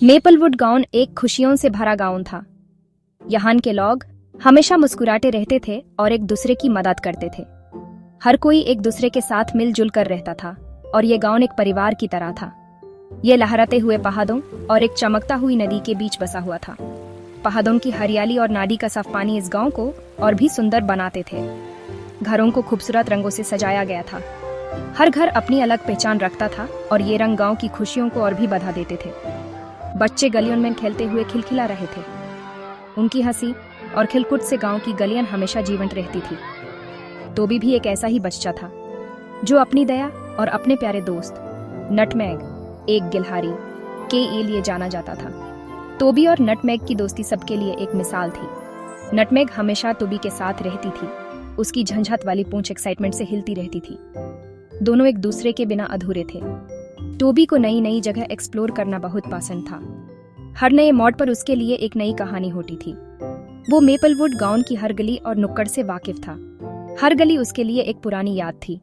Maplewood गांव एक खुशियों से भरा गांव था। यहाँ के लोग हमेशा मुस्कुराते रहते थे और एक दूसरे की मदद करते थे। हर कोई एक दूसरे के साथ मिलजुल कर रहता था और ये गांव एक परिवार की तरह था। ये लहराते हुए पहाड़ों और एक चमकता हुई नदी के बीच बसा हुआ था। पहाड़ों की हरियाली और नदी का साफ पानी इस गांव को और भी सुंदर बनाते थे। घरों को खूबसूरत रंगों से सजाया गया था। हर घर अपनी अलग पहचान रखता था और ये रंग गांव की खुशियों को और भी बढ़ा देते थे। बच्चे गलियों में खेलते हुए खिलखिला रहे थे। उनकी हंसी और खिलकुट से गांव की गलियां हमेशा जीवंत रहती थी। टोबी भी एक ऐसा ही बच्चा था जो अपनी दया और अपने प्यारे दोस्त नटमैग एक गिलहारी के लिए जाना जाता था। टोबी और नटमैग की दोस्ती सबके लिए एक मिसाल थी। नटमैग हमेशा टोबी के साथ रहती थी। उसकी झंझट वाली पूंछ एक्साइटमेंट से हिलती रहती थी। दोनों एक दूसरे के बिना अधूरे थे। टोबी को नई नई जगह एक्सप्लोर करना बहुत पसंद था। हर नए मोड़ पर उसके लिए एक नई कहानी होती थी। वो मेपलवुड गांव की हर गली और नुक्कड़ से वाकिफ था। हर गली उसके लिए एक पुरानी याद थी।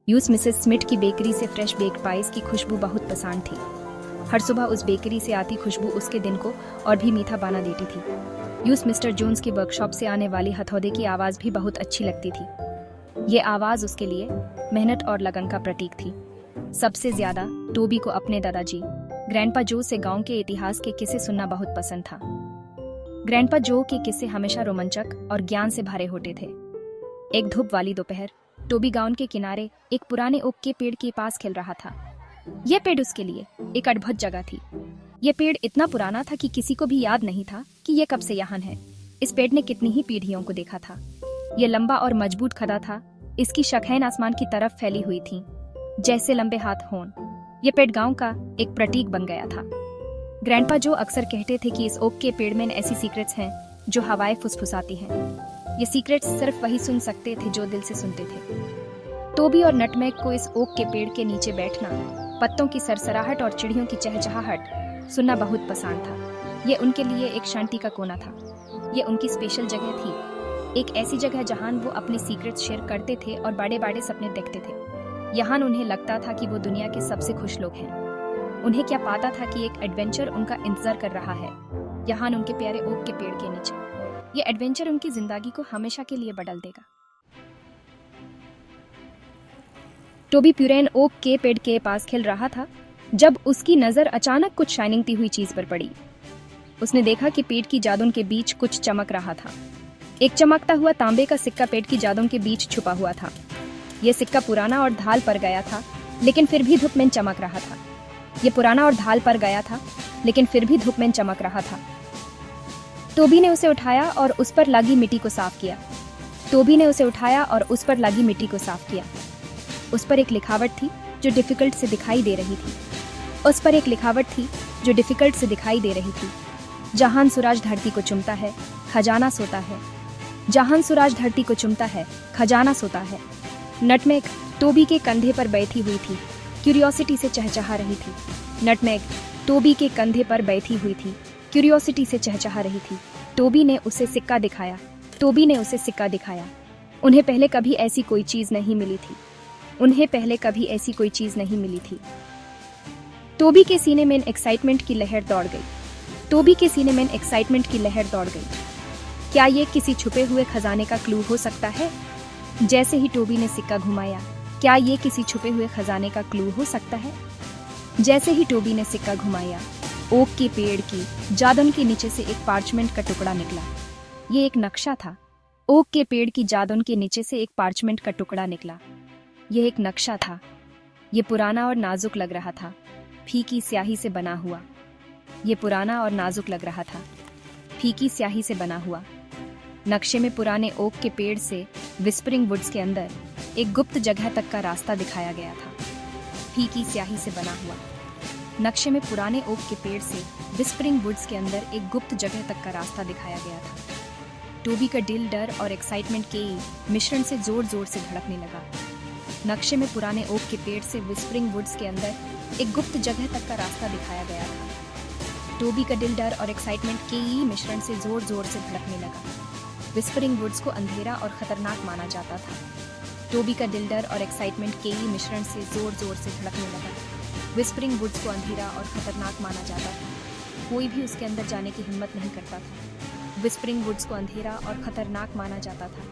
यूस मिसेस स्मिथ की बेकरी से फ्रेश बेक्ड पाइस की खुशबू बहुत पसंद थी। हर सुबह उस बेकरी से आती खुशबू उसके दिन को और भी मीठा बना देती थी। यूस मिस्टर जोन्स की वर्कशॉप से आने वाली हथौड़े की आवाज भी बहुत अच्छी लगती थी। ये आवाज उसके लिए मेहनत और लगन का प्रतीक थी। सबसे ज्यादा टोबी को अपने दादाजी ग्रैंडपा जो से गांव के इतिहास के किस्से सुनना बहुत पसंद था। ग्रैंडपा जो के किस्से हमेशा रोमांचक और ज्ञान से भरे होते थे। एक धूप वाली दोपहर टोबी गांव के किनारे एक पुराने ओक के पेड़ के पास खेल रहा था। यह पेड़ उसके लिए एक अद्भुत जगह थी। यह पेड़ इतना पुराना था कि किसी को भी याद नहीं था कि यह कब से यहाँ है। इस पेड़ ने कितनी ही पीढ़ियों को देखा था। यह लंबा और मजबूत खड़ा था। इसकी शाखाएं आसमान की तरफ फैली हुई थीं, जैसे लंबे हाथ हों। यह पेड़ गांव का एक प्रतीक बन गया था। ग्रैंडपा जो अक्सर कहते थे कि इस ओक के पेड़ में ऐसी सीक्रेट्स हैं जो हवाएं फुसफुसाती हैं। ये सीक्रेट्स सिर्फ वही सुन सकते थे जो दिल से सुनते थे। टोबी और नटमैग को इस ओक के पेड़ के नीचे बैठना, पत्तों की सरसराहट और चिड़ियों की चहचहाहट सुनना बहुत पसंद था। ये उनके लिए एक शांति का कोना था। ये उनकी स्पेशल जगह थी, एक ऐसी जगह जहां वो अपने सीक्रेट्स शेयर करते थे और बड़े बड़े सपने देखते थे। यहाँ उन्हें लगता था कि वो दुनिया के सबसे खुश लोग हैं। उन्हें क्या पता था कि एक एडवेंचर उनका इंतजार कर रहा है यहाँ उनके प्यारे ओक के पेड़ के नीचे। ये एडवेंचर उनकी जिंदगी को हमेशा के लिए बदल देगा। टोबी प्यूरेन ओक के पेड़ के पास खेल रहा था जब उसकी नजर अचानक कुछ शाइनिंग ती हुई चीज पर पड़ी। उसने देखा कि पेड़ की जादुन के बीच कुछ चमक रहा था। एक चमकता हुआ तांबे का सिक्का पेड़ की जादुन के बीच छुपा हुआ था। यह सिक्का पुराना और ढाल पर गया था, लेकिन फिर भी धूप में चमक रहा था। यह पुराना और ढाल पर गया था, लेकिन फिर भी धूप में चमक रहा था। टोबी ने उसे उठाया और उस पर लगी मिट्टी को साफ किया। टोबी ने उसे उठाया और उस पर लगी मिट्टी को साफ किया। उस पर एक लिखावट थी जो डिफिकल्ट से दिखाई दे रही थी। उस पर एक लिखावट थी जो डिफिकल्ट से दिखाई दे रही थी। जहां सूरज धरती को चुमता है, खजाना सोता है। जहां सूरज धरती को चुमता है, खजाना सोता है। नटमैग टोबी के कंधे पर बैठी हुई थी, क्यूरियोसिटी से चहचहा रही थी। नटमैग टोबी के कंधे पर बैठी हुई थी, क्यूरियोसिटी से चहचहा रही थी। टोबी ने उसे सिक्का दिखाया। टोबी ने उसे सिक्का दिखाया। उन्हें पहले कभी ऐसी कोई चीज नहीं मिली थी। उन्हें पहले कभी ऐसी कोई चीज नहीं मिली थी। टोबी के सीने में एक्साइटमेंट की लहर दौड़ गई। टोबी के सीने में एक्साइटमेंट की लहर दौड़ गई। क्या ये किसी छुपे हुए खजाने का क्लू हो सकता है? जैसे ही टोबी ने सिक्का घुमाया, क्या ये किसी छुपे हुए खजाने का क्लू हो सकता है? जैसे ही टोबी ने सिक्का घुमाया, ओक के पेड़ की जादुन के नीचे से एक पार्चमेंट का टुकड़ा निकला। ये एक नक्शा था। ओक के पेड़ की जादुन के नीचे से एक पार्चमेंट का टुकड़ा निकला। यह एक नक्शा था। ये पुराना और नाजुक लग रहा था, फीकी स्याही से बना हुआ। ये पुराना और नाजुक लग रहा था, फीकी स्याही से बना हुआ। नक्शे में पुराने ओक के पेड़ से विस्परिंग वुड्स के अंदर एक गुप्त जगह तक का रास्ता दिखाया गया था, फीकी स्याही से बना हुआ। नक्शे में पुराने ओक के पेड़ से विस्परिंग वुड्स के अंदर एक गुप्त जगह तक का रास्ता दिखाया गया था। टोबी का दिल डर और एक्साइटमेंट के मिश्रण से जोर जोर से धड़कने लगा। नक्शे में पुराने ओक के पेड़ से विस्परिंग वुड्स के अंदर एक गुप्त जगह तक का रास्ता दिखाया गया था। टोबी का दिल डर और एक्साइटमेंट के मिश्रण से जोर जोर से धड़कने लगा। विस्परिंग वुड्स को अंधेरा और खतरनाक माना जाता था। टोबी का दिल डर और एक्साइटमेंट के मिश्रण से जोर जोर से धड़कने लगा। विस्परिंग वुड्स को अंधेरा और खतरनाक माना जाता था। कोई भी उसके अंदर जाने की हिम्मत नहीं करता था। विस्परिंग वुड्स को अंधेरा और खतरनाक माना जाता था।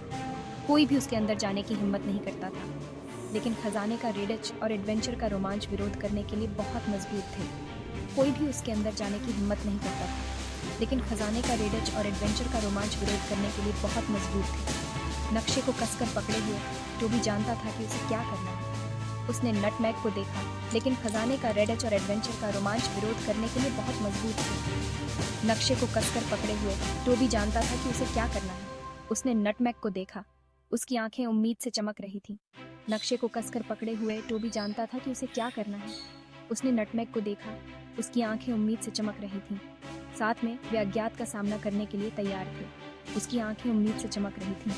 कोई भी उसके अंदर जाने की हिम्मत नहीं करता था। लेकिन खजाने का रेडच और एडवेंचर का रोमांच विरोध करने के लिए बहुत मजबूत थे। कोई भी उसके अंदर जाने की हिम्मत नहीं करता था। लेकिन खजाने का रेडच और एडवेंचर का रोमांच विरोध करने के लिए बहुत मजबूत थे। नक्शे को कसकर पकड़े हुए टोबी जानता था कि उसे क्या करना है। उसने नटमैग को देखा, लेकिन खजाने का रेडच और एडवेंचर का रोमांच विरोध करने के लिए बहुत मजबूत थे। नक्शे को कसकर पकड़े हुए टोबी जानता था कि उसे क्या करना है। उसने नटमैग को देखा, उसकी आंखें उम्मीद से चमक रही थीं। नक्शे को कसकर पकड़े हुए टोबी जानता था कि उसे क्या करना है। उसने नटमैग को देखा, उसकी आंखें उम्मीद से चमक रही थीं। साथ में वे अज्ञात का सामना करने के लिए तैयार थे। उसकी आंखें उम्मीद से चमक रही थीं।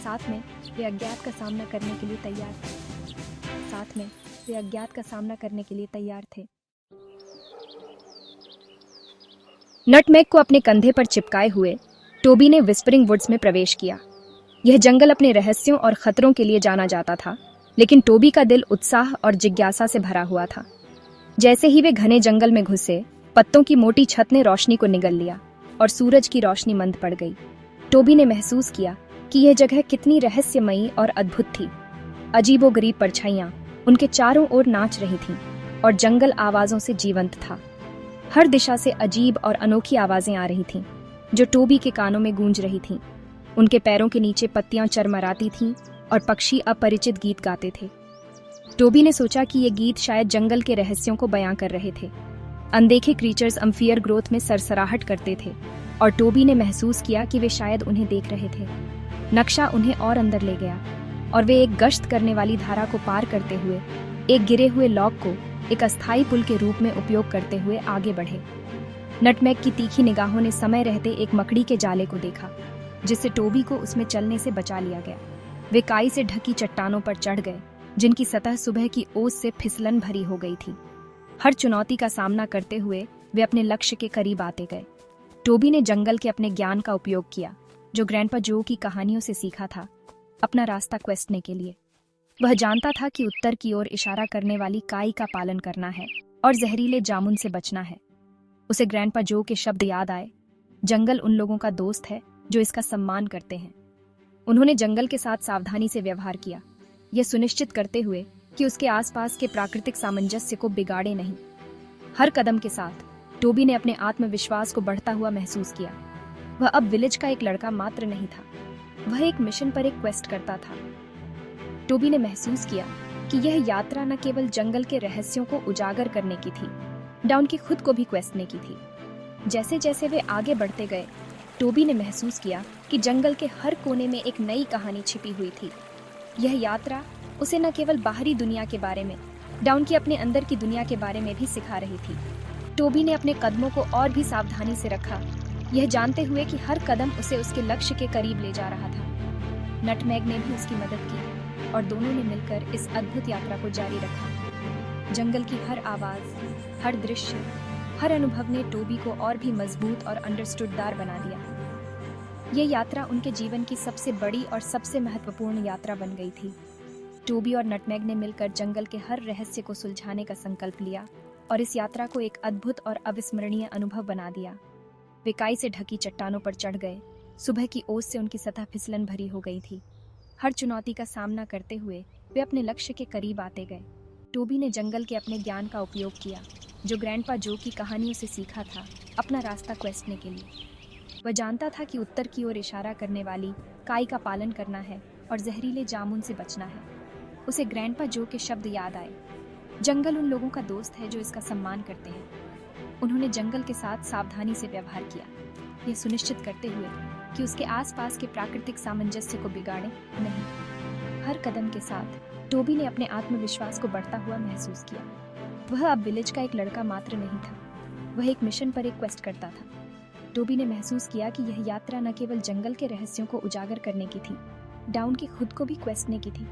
साथ में वे अज्ञात का सामना करने के लिए तैयार थे। साथ में वे अज्ञात का सामना करने के लिए तैयार थे। नटमैग को अपने कंधे पर चिपकाए हुए टोबी ने विस्परिंग वुड्स में प्रवेश किया। यह जंगल अपने रहस्यों और खतरों के लिए जाना जाता था, लेकिन टोबी का दिल उत्साह और जिज्ञासा से भरा हुआ था। जैसे ही वे घने जंगल में घुसे, पत्तों की मोटी छत ने रोशनी को निगल लिया और सूरज की रोशनी मंद पड़ गई। टोबी ने महसूस किया कि यह जगह कितनी रहस्यमयी और अद्भुत थी। अजीबोगरीब परछाइयां उनके चारों ओर नाच रही थीं और जंगल आवाजों से जीवंत था। हर दिशा से अजीब और अनोखी आवाजें आ रही थीं, जो टोबी के कानों में गूंज रही थीं। उनके पैरों के नीचे पत्तियां चरमराती थीं और पक्षी अपरिचित गीत गाते थे। टोबी ने सोचा कि ये गीत शायद जंगल के रहस्यों को बयां कर रहे थे। अनदेखे क्रीचर्स अम्फियर ग्रोथ में सरसराहट करते थे और टोबी ने महसूस किया कि वे शायद उन्हें देख रहे थे। नक्शा उन्हें और अंदर ले गया और वे एक गश्त करने वाली धारा को पार करते हुए एक गिरे हुए लॉग को एक अस्थायी पुल के रूप में उपयोग करते हुए आगे बढ़े। नटमैग की तीखी निगाहों ने समय रहते एक मकड़ी के जाले को देखा, जिससे टोबी को उसमें चलने से बचा लिया गया। वे काई से ढकी चट्टानों पर चढ़ गए, जिनकी सतह सुबह की ओस से फिसलन भरी हो गई थी। हर चुनौती का सामना करते हुए वे अपने लक्ष्य के करीब आते गए। टोबी ने जंगल के अपने ज्ञान का उपयोग किया, जो ग्रैंडपा जो की कहानियों से सीखा था, अपना रास्ता क्वेस्टने के लिए। वह जानता था कि उत्तर की ओर इशारा करने वाली काई का पालन करना है और जहरीले जामुन से बचना है। उसे ग्रैंडपा जो के शब्द याद आए, जंगल उन लोगों का दोस्त है जो इसका सम्मान करते हैं। उन्होंने जंगल के साथ सावधानी से व्यवहार किया, यह सुनिश्चित करते हुए कि उसके आसपास के प्राकृतिक सामंजस्य को बिगाड़े नहीं। हर कदम के साथ टोबी ने अपने आत्मविश्वास को बढ़ता हुआ महसूस किया। वह अब विलेज का एक लड़का मात्र नहीं था, वह एक मिशन पर एक क्वेस्ट करता था। टोबी ने महसूस किया कि यह यात्रा न केवल जंगल के रहस्यों को उजागर करने की थी, डाउन की खुद को भी क्वेस्टने की थी। जैसे जैसे वे आगे बढ़ते गए, टोबी ने महसूस किया कि जंगल के हर कोने में एक नई कहानी छिपी हुई थी। यह यात्रा उसे न केवल बाहरी दुनिया के बारे में, डाउन की अपने अंदर की दुनिया के बारे में भी सिखा रही थी। टोबी ने अपने कदमों को और भी सावधानी से रखा, यह जानते हुए कि हर कदम उसे उसके लक्ष्य के करीब ले जा रहा था। नटमैग ने भी उसकी मदद की और दोनों ने मिलकर इस अद्भुत यात्रा को जारी रखा। जंगल की हर आवाज, हर दृश्य, हर अनुभव ने टोबी को और भी मजबूत और अंडरस्टूडदार बना दिया। ये यात्रा उनके जीवन की सबसे बड़ी और सबसे महत्वपूर्ण यात्रा बन गई थी। टोबी और नटमैग ने मिलकर जंगल के हर रहस्य को सुलझाने का संकल्प लिया और इस यात्रा को एक अद्भुत और अविस्मरणीय अनुभव बना दिया। वे काई से ढकी चट्टानों पर चढ़ गए, सुबह की ओस से उनकी सतह फिसलन भरी हो गई थी। हर चुनौती का सामना करते हुए वे अपने लक्ष्य के करीब आते गए। टोबी ने जंगल के अपने ज्ञान का उपयोग किया, जो ग्रैंडपा जो की कहानियों से सीखा था, अपना रास्ता क्वेस्टने के लिए। वह जानता था कि उत्तर की ओर इशारा करने वाली काई का पालन करना है और जहरीले जामुन से बचना है। उसे ग्रैंडपा जो के शब्द याद आए, जंगल उन लोगों का दोस्त है जो इसका सम्मान करते हैं। उन्होंने जंगल के साथ सावधानी से व्यवहार किया, यह सुनिश्चित करते हुए कि उसके आसपास के प्राकृतिक सामंजस्य को बिगाड़े नहीं। हर कदम के साथ टोबी ने अपने आत्मविश्वास को बढ़ता हुआ महसूस किया। वह अब विलेज का एक लड़का मात्र नहीं था, वह एक मिशन पर एक क्वेस्ट करता था। टोबी ने महसूस किया कि यह यात्रा न केवल जंगल के रहस्यों को उजागर करने की थी, डाउन की खुद को भी क्वेस्टने की थी।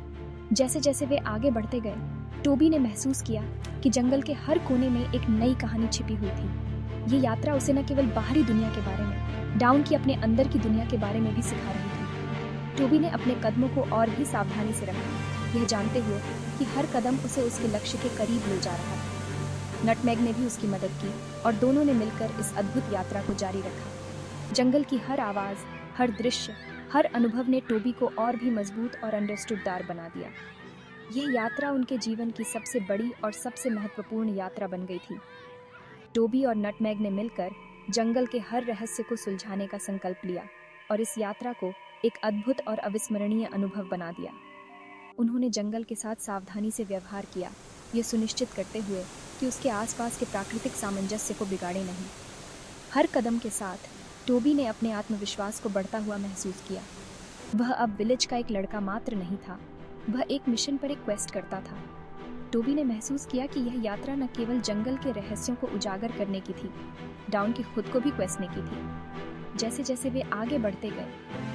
जैसे जैसे वे आगे बढ़ते गए, टोबी ने महसूस किया कि जंगल के हर कोने में एक नई कहानी छिपी हुई थी। ये यात्रा उसे न केवल बाहरी दुनिया के बारे में, डाउन की अपने अंदर की दुनिया के बारे में भी सिखा रही थी। टोबी ने अपने कदमों को और भी सावधानी से रखा, यह जानते हुए कि हर कदम उसे उसके लक्ष्य के करीब ले जा रहा था। नटमैग ने भी उसकी मदद की और दोनों ने मिलकर इस अद्भुत यात्रा को जारी रखा। जंगल की हर आवाज, हर दृश्य, हर अनुभव ने टोबी को और भी मजबूत और अंडरस्टूडदार बना दिया। यह यात्रा उनके जीवन की सबसे बड़ी और सबसे महत्वपूर्ण यात्रा बन गई थी। टोबी और नटमैग ने मिलकर जंगल के हर रहस्य को सुलझाने का संकल्प लिया और इस यात्रा को एक अद्भुत और अविस्मरणीय अनुभव बना दिया। उन्होंने जंगल के साथ सावधानी से व्यवहार किया, ये सुनिश्चित करते हुए कि उसके आसपास के प्राकृतिक सामंजस्य को बिगाड़े नहीं। हर कदम के साथ टोबी ने अपने आत्मविश्वास को बढ़ता हुआ महसूस किया। वह अब विलेज का एक लड़का मात्र नहीं था, वह एक मिशन पर एक क्वेस्ट करता था। टोबी ने महसूस किया कि यह यात्रा न केवल जंगल के रहस्यों को उजागर करने की थी, डाउन की खुद को भी क्वेस्टने की थी। जैसे जैसे वे आगे बढ़ते गए,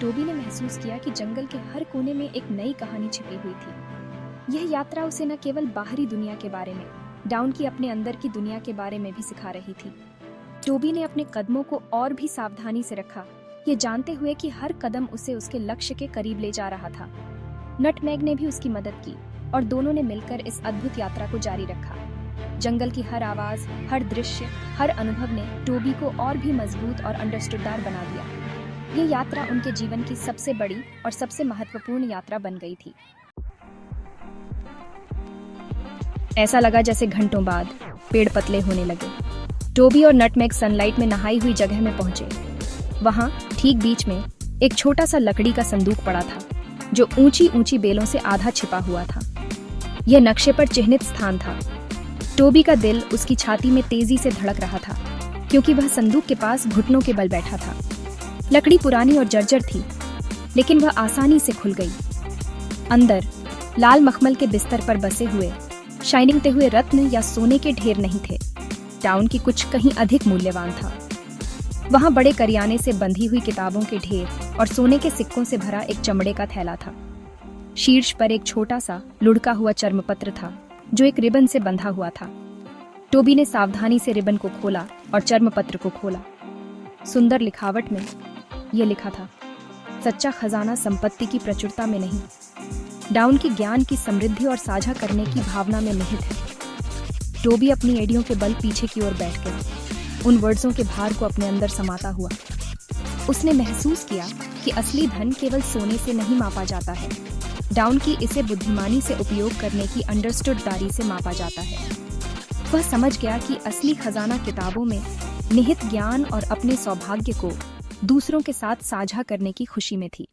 टोबी ने महसूस किया कि जंगल के हर कोने में एक नई कहानी छिपी हुई थी। यह यात्रा उसे न केवल बाहरी दुनिया के बारे में, डाउन की अपने अंदर की दुनिया के बारे में भी सिखा रही थी। टोबी ने अपने कदमों को और भी सावधानी से रखा, ये जानते हुए कि हर कदम उसे उसके लक्ष्य के करीब ले जा रहा था। नटमैग ने भी उसकी मदद की और दोनों ने मिलकर इस अद्भुत यात्रा को जारी रखा। जंगल की हर आवाज, हर दृश्य, हर अनुभव ने टोबी को और भी मजबूत और अंडरस्टूडदार बना दिया। ये यात्रा उनके जीवन की सबसे बड़ी और सबसे महत्वपूर्ण यात्रा बन गई थी। ऐसा लगा जैसे घंटों बाद पेड़ पतले होने लगे। टोबी और नटमैग सनलाइट में नहाई हुई जगह में पहुंचे। वहां ठीक बीच में एक छोटा सा लकड़ी का संदूक पड़ा था, जो ऊंची ऊंची बेलों से आधा छिपा हुआ था। यह नक्शे पर चिह्नित स्थान था। टोबी का दिल उसकी छाती में तेजी से धड़क रहा था, क्योंकि वह संदूक के पास घुटनों के बल बैठा था। लकड़ी पुरानी और जर्जर थी, लेकिन वह आसानी से खुल गई। अंदर लाल मखमल के बिस्तर पर बसे हुए शाइनिंग हुए रत्न या सोने के ढेर नहीं थे, डाउन की कुछ कहीं अधिक मूल्यवान था। वहां बड़े करियाने से बंधी हुई किताबों के ढेर और सोने के सिक्कों से भरा एक चमड़े का थैला था। शीर्ष पर एक छोटा सा लुढ़का हुआ चर्मपत्र था, जो एक रिबन से बंधा हुआ था। टोबी ने सावधानी से रिबन को खोला और चर्मपत्र को खोला। सुंदर लिखावट में यह लिखा था, सच्चा खजाना संपत्ति की प्रचुरता में नहीं, डाउन की ज्ञान की समृद्धि और साझा करने की भावना में निहित है। टोबी अपनी एड़ियों के बल पीछे की ओर बैठ गया, उन वर्ड्सों के भार को अपने अंदर समाता हुआ। उसने महसूस किया कि असली धन केवल सोने से नहीं मापा जाता है, डाउन की इसे बुद्धिमानी से उपयोग करने की अंडरस्टूडदारी से मापा जाता है। वह समझ गया कि असली खजाना किताबों में निहित ज्ञान और अपने सौभाग्य को दूसरों के साथ साझा करने की खुशी में थी।